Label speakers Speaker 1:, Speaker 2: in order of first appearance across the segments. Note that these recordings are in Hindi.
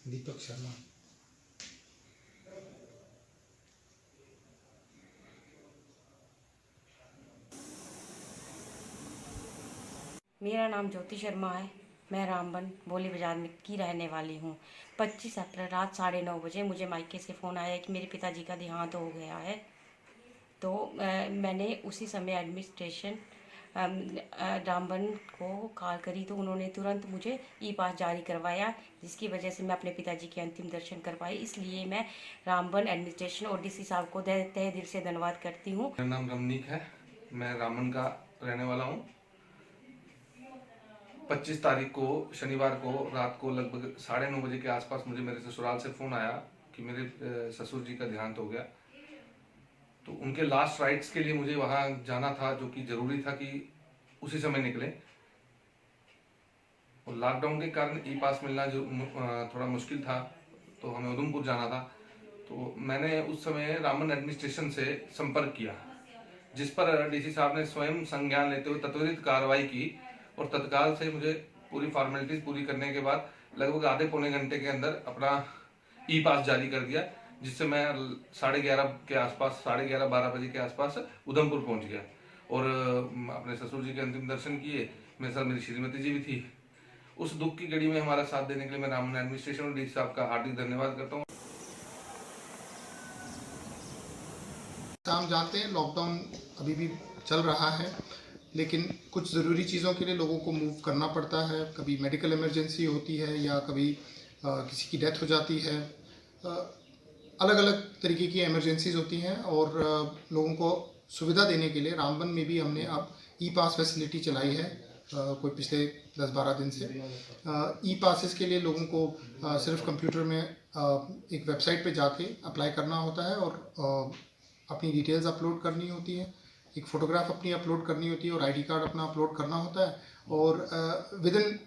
Speaker 1: दीपक शर्मा।
Speaker 2: मेरा नाम ज्योति शर्मा है। मैं रामबन भोली बाजार में की रहने वाली हूँ। 25 अप्रैल रात 9:30 बजे मुझे मायके से फ़ोन आया कि मेरे पिताजी का देहांत हो गया है। तो मैंने उसी समय एडमिनिस्ट्रेशन रामबन को कॉल करी, तो उन्होंने तुरंत मुझे ई पास जारी करवाया, जिसकी वजह से मैं अपने पिताजी के अंतिम दर्शन कर पाई। इसलिए मैं रामबन एडमिनिस्ट्रेशन और डीसी साहब को तहे दिल से धन्यवाद करती हूँ।
Speaker 3: मेरा नाम रमनीक है। मैं रामबन का रहने वाला हूँ। 25 तारीख को शनिवार को रात को लगभग 9:30 बजे के आसपास मुझे मेरे ससुराल से फ़ोन आया कि मेरे ससुर जी का देहांत हो गया। तो उनके लास्ट राइट्स के लिए मुझे वहाँ जाना था, जो कि ज़रूरी था कि उसी समय निकले। और लॉकडाउन के कारण ई पास मिलना जो थोड़ा मुश्किल था, तो हमें उधमपुर जाना था। तो मैंने उस समय रामबन एडमिनिस्ट्रेशन से संपर्क किया, जिस पर डीसी साहब ने स्वयं संज्ञान लेते हुए त्वरित कार्रवाई की और तत्काल से मुझे पूरी फॉर्मेलिटीज पूरी करने के बाद लगभग आधे पौने घंटे के अंदर अपना ई पास जारी कर दिया, जिससे मैं 11:30 के आसपास 11:30-12 बजे के आसपास उधमपुर पहुंच गया और अपने ससुर जी के अंतिम दर्शन किए। मेरे साथ मेरी श्रीमती जी भी थी। उस दुख की घड़ी में हमारा साथ देने के लिए मैं रामबन एडमिनिस्ट्रेशन और डीसी साहब का हार्दिक धन्यवाद करता हूँ।
Speaker 1: हम जानते हैं लॉकडाउन अभी भी चल रहा है, लेकिन कुछ ज़रूरी चीज़ों के लिए लोगों को मूव करना पड़ता है। कभी मेडिकल इमरजेंसी होती है या कभी किसी की डेथ हो जाती है। अलग अलग तरीके की इमरजेंसीज होती हैं और लोगों को सुविधा देने के लिए रामबन में भी हमने अब ई पास फैसिलिटी चलाई है। कोई पिछले 10-12 दिन से ई पासेस के लिए लोगों को सिर्फ कंप्यूटर में एक वेबसाइट पे जाके अप्लाई करना होता है और अपनी डिटेल्स अपलोड करनी होती है, एक फ़ोटोग्राफ अपनी अपलोड करनी होती है और आईडी कार्ड अपना अपलोड करना होता है। और with in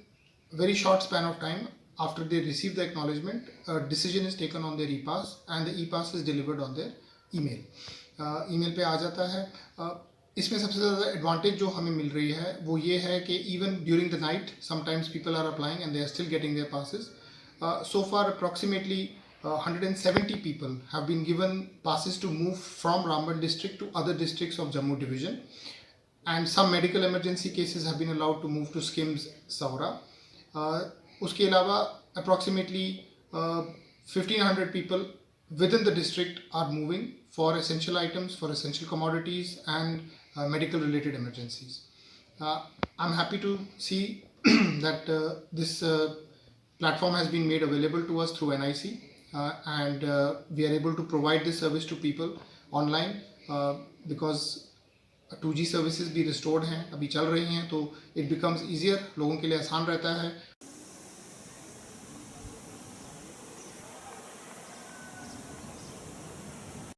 Speaker 1: very short span of time after they receive the acknowledgement, a decision is taken on their e-pass and the e-pass is delivered on their email. Email पे आ जाता है। इसमें सबसे ज़्यादा एडवांटेज जो हमें मिल रही है वो ये है कि even during the night sometimes people are applying and they are still getting there passes. So far approximately 170 people have been given passes to move from Ramban district to other districts of Jammu division, and some medical emergency cases have been allowed to move to SKIMS Saura. उसके अलावा approximately 1500 people within the district are moving for essential items, for essential commodities and medical related emergencies. I'm happy to see that this platform has been made available to us through NIC, and we are able to provide this service to people online because 2G services भी रिस्टोर्ड हैं, अभी चल रही हैं, तो इट बिकम्स ईजियर, लोगों के लिए आसान रहता है।